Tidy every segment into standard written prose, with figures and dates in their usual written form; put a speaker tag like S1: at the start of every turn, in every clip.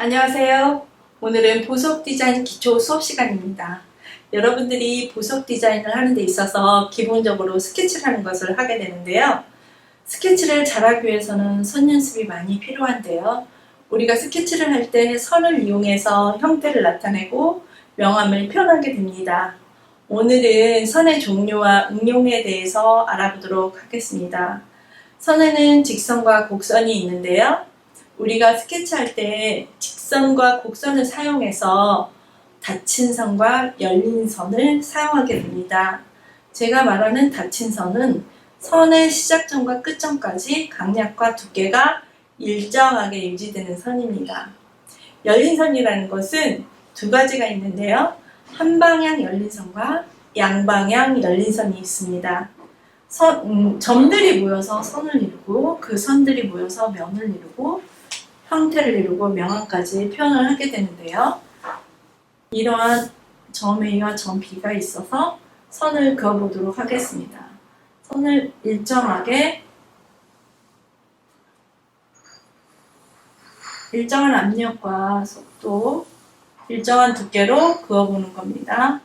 S1: 안녕하세요. 오늘은 보석 디자인 기초 수업 시간입니다. 여러분들이 보석 디자인을 하는 데 있어서 기본적으로 스케치를 하는 것을 하게 되는데요. 스케치를 잘하기 위해서는 선 연습이 많이 필요한데요. 우리가 스케치를 할 때 선을 이용해서 형태를 나타내고 명암을 표현하게 됩니다. 오늘은 선의 종류와 응용에 대해서 알아보도록 하겠습니다. 선에는 직선과 곡선이 있는데요. 우리가 스케치할 때 직선과 곡선을 사용해서 닫힌 선과 열린 선을 사용하게 됩니다. 제가 말하는 닫힌 선은 선의 시작점과 끝점까지 강약과 두께가 일정하게 유지되는 선입니다. 열린 선이라는 것은 두 가지가 있는데요. 한 방향 열린 선과 양방향 열린 선이 있습니다. 점들이 모여서 선을 이루고 그 선들이 모여서 면을 이루고 형태를 이루고 명암까지 표현을 하게 되는데요. 이러한 점 A와 점 B가 있어서 선을 그어보도록 하겠습니다. 선을 일정하게 일정한 압력과 속도, 일정한 두께로 그어보는 겁니다.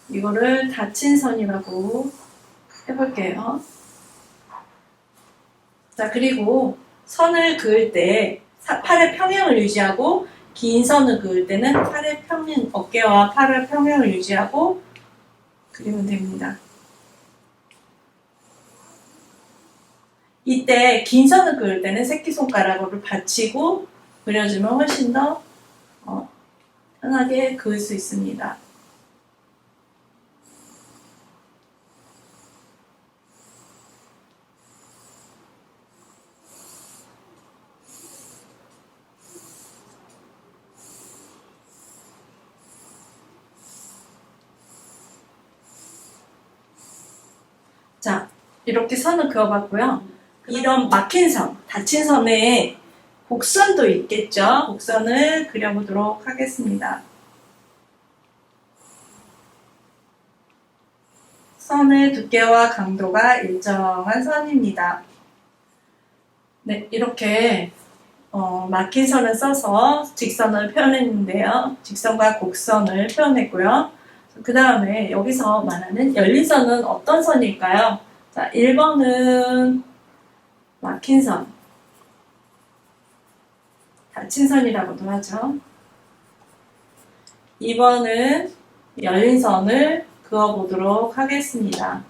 S1: 이거를 닫힌 선이라고 해볼게요. 자, 그리고 선을 그을 때 팔의 평행을 유지하고 긴 선을 그을 때는 팔의 평행, 어깨와 팔의 평행을 유지하고 그리면 됩니다. 이때 긴 선을 그을 때는 새끼손가락으로 받치고 그려주면 훨씬 더 편하게 그을 수 있습니다. 자, 이렇게 선을 그어봤고요. 이런 막힌 선, 닫힌 선에 곡선도 있겠죠. 곡선을 그려보도록 하겠습니다. 선의 두께와 강도가 일정한 선입니다. 네, 이렇게 막힌 선을 써서 직선을 표현했는데요. 직선과 곡선을 표현했고요. 그 다음에 여기서 말하는 열린 선은 어떤 선일까요? 자, 1번은 막힌 선, 닫힌 선이라고도 하죠. 2번은 열린 선을 그어보도록 하겠습니다.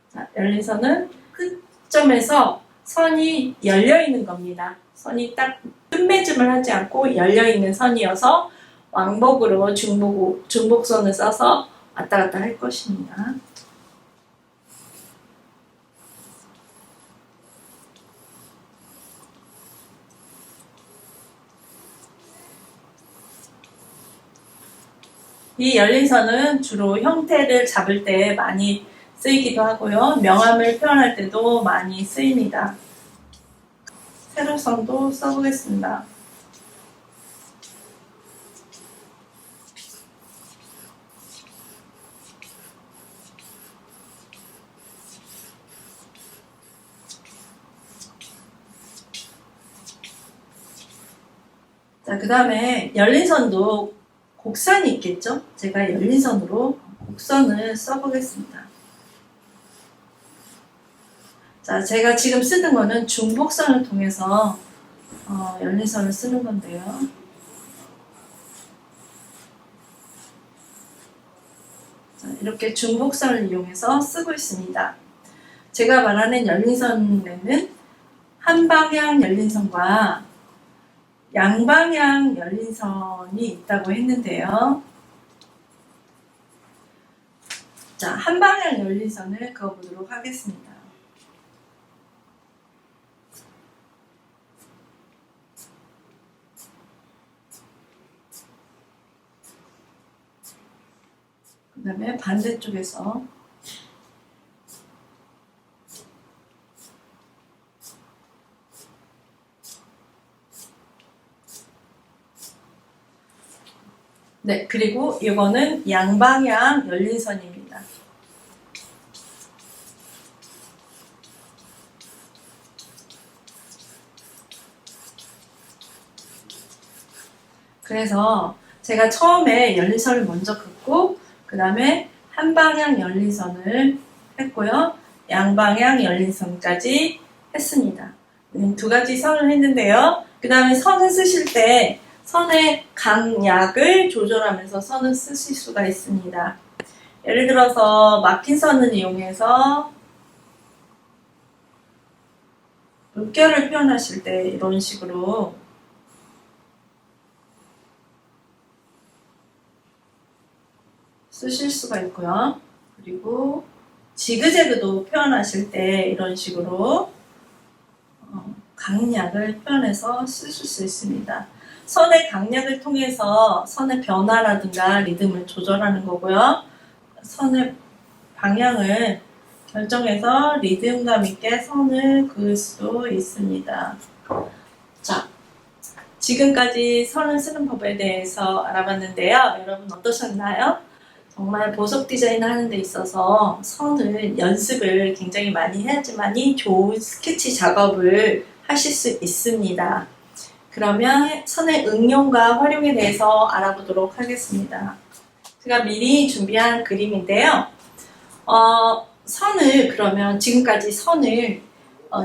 S1: 자, 열린 선은 끝점에서 선이 열려있는 겁니다. 선이 딱 끝맺음을 하지 않고 열려있는 선이어서 왕복으로 중복선을 써서 왔다 갔다 할 것입니다. 이 열린 선은 주로 형태를 잡을 때 많이 쓰이기도 하고요. 명암을 표현할 때도 많이 쓰입니다. 세로선도 써보겠습니다. 자, 그 다음에 열린 선도 곡선이 있겠죠? 제가 열린 선으로 곡선을 써보겠습니다. 자, 제가 지금 쓰는 거는 중복선을 통해서 열린 선을 쓰는 건데요. 자, 이렇게 중복선을 이용해서 쓰고 있습니다. 제가 말하는 열린 선에는 한 방향 열린 선과 양방향 열린 선이 있다고 했는데요. 자, 한 방향 열린 선을 그어보도록 하겠습니다. 그 다음에 반대쪽에서 네, 그리고 이거는 양방향 열린 선입니다. 그래서 제가 처음에 열린선을 먼저 긋고 그 다음에 한 방향 열린선을 했고요. 양방향 열린선까지 했습니다. 두 가지 선을 했는데요. 그 다음에 선을 쓰실 때 선의 강약을 조절하면서 선을 쓰실 수가 있습니다. 예를 들어서 막힌 선을 이용해서 물결을 표현하실 때 이런 식으로 쓰실 수가 있고요. 그리고 지그재그도 표현하실 때 이런 식으로 강약을 표현해서 쓰실 수 있습니다. 선의 강약을 통해서 선의 변화라든가 리듬을 조절하는 거고요. 선의 방향을 결정해서 리듬감 있게 선을 그을 수 있습니다. 자, 지금까지 선을 쓰는 법에 대해서 알아봤는데요. 여러분 어떠셨나요? 정말 보석 디자인을 하는 데 있어서 선을 연습을 굉장히 많이 해야지만이 좋은 스케치 작업을 하실 수 있습니다. 그러면 선의 응용과 활용에 대해서 알아보도록 하겠습니다. 제가 미리 준비한 그림인데요. 선을 그러면 지금까지 선을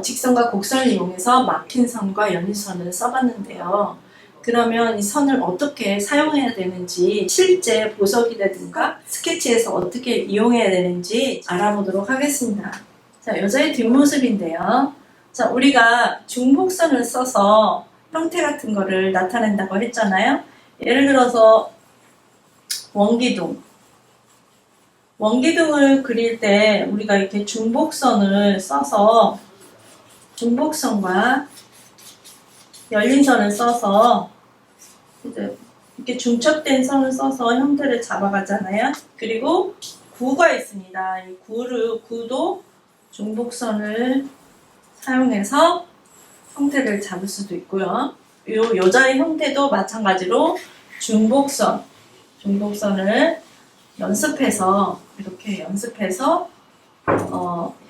S1: 직선과 곡선을 이용해서 막힌 선과 연인선을 써봤는데요. 그러면 이 선을 어떻게 사용해야 되는지 실제 보석이라든가 스케치에서 어떻게 이용해야 되는지 알아보도록 하겠습니다. 자, 여자의 뒷모습인데요. 자, 우리가 중복선을 써서 형태 같은 거를 나타낸다고 했잖아요. 예를 들어서 원기둥을 그릴 때 우리가 이렇게 중복선을 써서 중복선과 열린선을 써서 이렇게 중첩된 선을 써서 형태를 잡아가잖아요. 그리고 구가 있습니다. 이 구도 중복선을 사용해서 형태를 잡을 수도 있고요. 이 여자의 형태도 마찬가지로 중복선을 이렇게 연습해서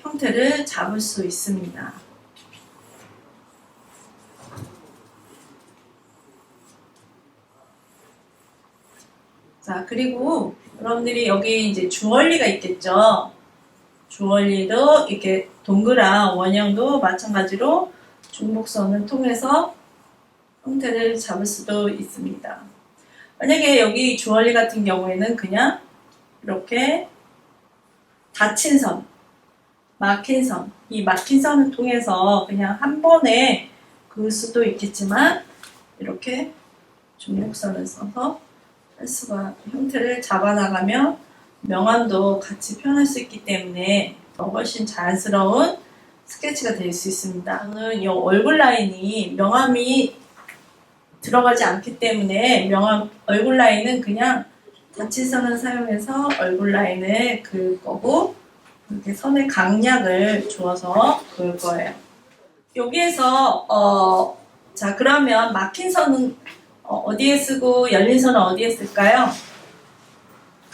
S1: 형태를 잡을 수 있습니다. 자, 그리고 여러분들이 여기 이제 주얼리가 있겠죠. 주얼리도 이렇게 동그란 원형도 마찬가지로 중복선을 통해서 형태를 잡을 수도 있습니다. 만약에 여기 주얼리 같은 경우에는 그냥 이렇게 닫힌 선, 막힌 선, 이 막힌 선을 통해서 그냥 한 번에 그을 수도 있겠지만 이렇게 중복선을 써서 헬스가 형태를 잡아나가면 명암도 같이 표현할 수 있기 때문에 훨씬 자연스러운 스케치가 될 수 있습니다. 저는 이 얼굴 라인이 명암이 들어가지 않기 때문에 얼굴 라인은 그냥 닫힌 선을 사용해서 얼굴 라인을 그을 거고 이렇게 선의 강약을 주어서 그을 거예요. 여기에서 자, 그러면 막힌 선은 어디에 쓰고 열린 선은 어디에 쓸까요?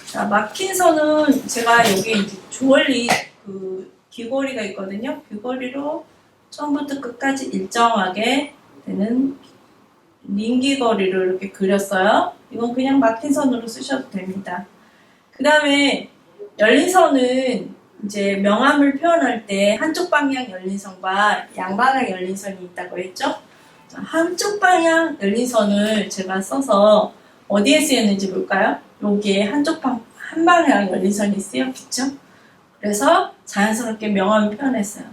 S1: 자, 막힌 선은 제가 여기 이제 주얼리 그 귀걸이가 있거든요. 귀걸이로 처음부터 끝까지 일정하게 되는 링 귀걸이를 이렇게 그렸어요. 이건 그냥 막힌 선으로 쓰셔도 됩니다. 그 다음에 열린 선은 이제 명암을 표현할 때 한쪽 방향 열린 선과 양방향 열린 선이 있다고 했죠. 한쪽 방향 열린 선을 제가 써서 어디에 쓰였는지 볼까요? 여기에 한 방향 열린 선이 쓰였겠죠? 그래서 자연스럽게 명암을 표현했어요.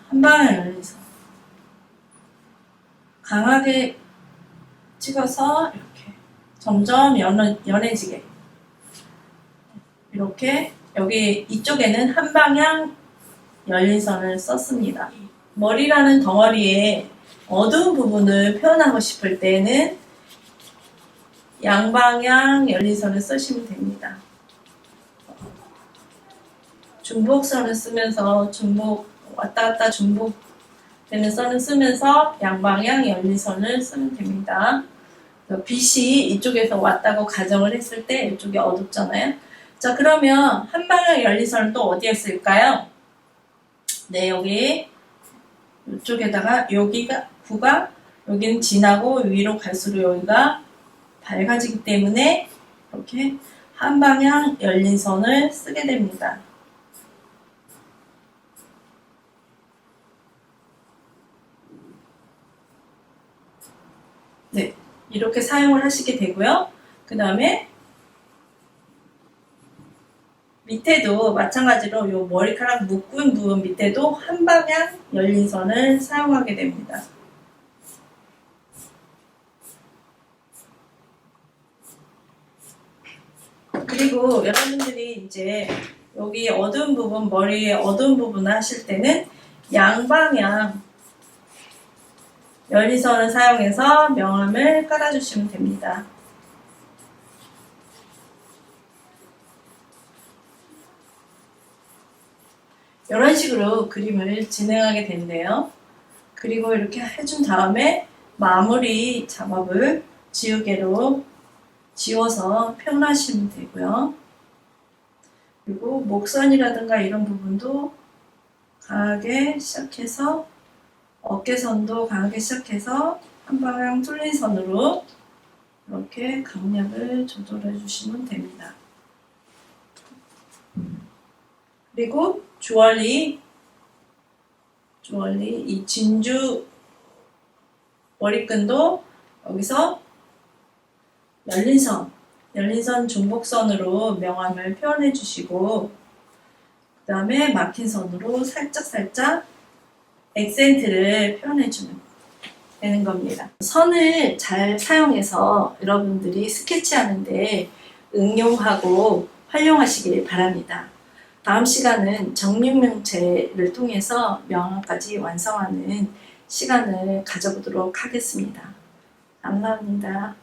S1: 한 방향 열린 선. 강하게 찍어서 이렇게 점점 연해지게. 이렇게 여기 이쪽에는 한 방향 열린 선을 썼습니다. 머리라는 덩어리에 어두운 부분을 표현하고 싶을 때는 양방향 열린선을 쓰시면 됩니다. 중복선을 쓰면서 왔다 갔다 중복되는 선을 쓰면서 양방향 열린선을 쓰면 됩니다. 빛이 이쪽에서 왔다고 가정을 했을 때 이쪽이 어둡잖아요. 자, 그러면 한 방향 열린선은 또 어디에 쓸까요? 네, 여기 이쪽에다가 여기가 구가 여기는 진하고 위로 갈수록 여기가 밝아지기 때문에 이렇게 한 방향 열린 선을 쓰게 됩니다. 네, 이렇게 사용을 하시게 되고요. 그 다음에 밑에도 마찬가지로 요 머리카락 묶은 부분 밑에도 한 방향 열린 선을 사용하게 됩니다. 그리고 여러분들이 이제 여기 어두운 부분, 머리에 어두운 부분을 하실 때는 양방향 열린 선을 사용해서 명암을 깔아주시면 됩니다. 이런 식으로 그림을 진행하게 되는데요. 그리고 이렇게 해준 다음에 마무리 작업을 지우개로 지워서 표현하시면 되고요. 그리고 목선이라든가 이런 부분도 강하게 시작해서 어깨선도 강하게 시작해서 한 방향 뚫린 선으로 이렇게 강약을 조절해 주시면 됩니다. 그리고 주얼리 이 진주 머리끈도 여기서 열린 선 중복선으로 명암을 표현해 주시고 그 다음에 막힌 선으로 살짝 액센트를 표현해 주면 되는 겁니다. 선을 잘 사용해서 여러분들이 스케치하는데 응용하고 활용하시길 바랍니다. 다음 시간은 정육면체를 통해서 명암까지 완성하는 시간을 가져보도록 하겠습니다. 감사합니다.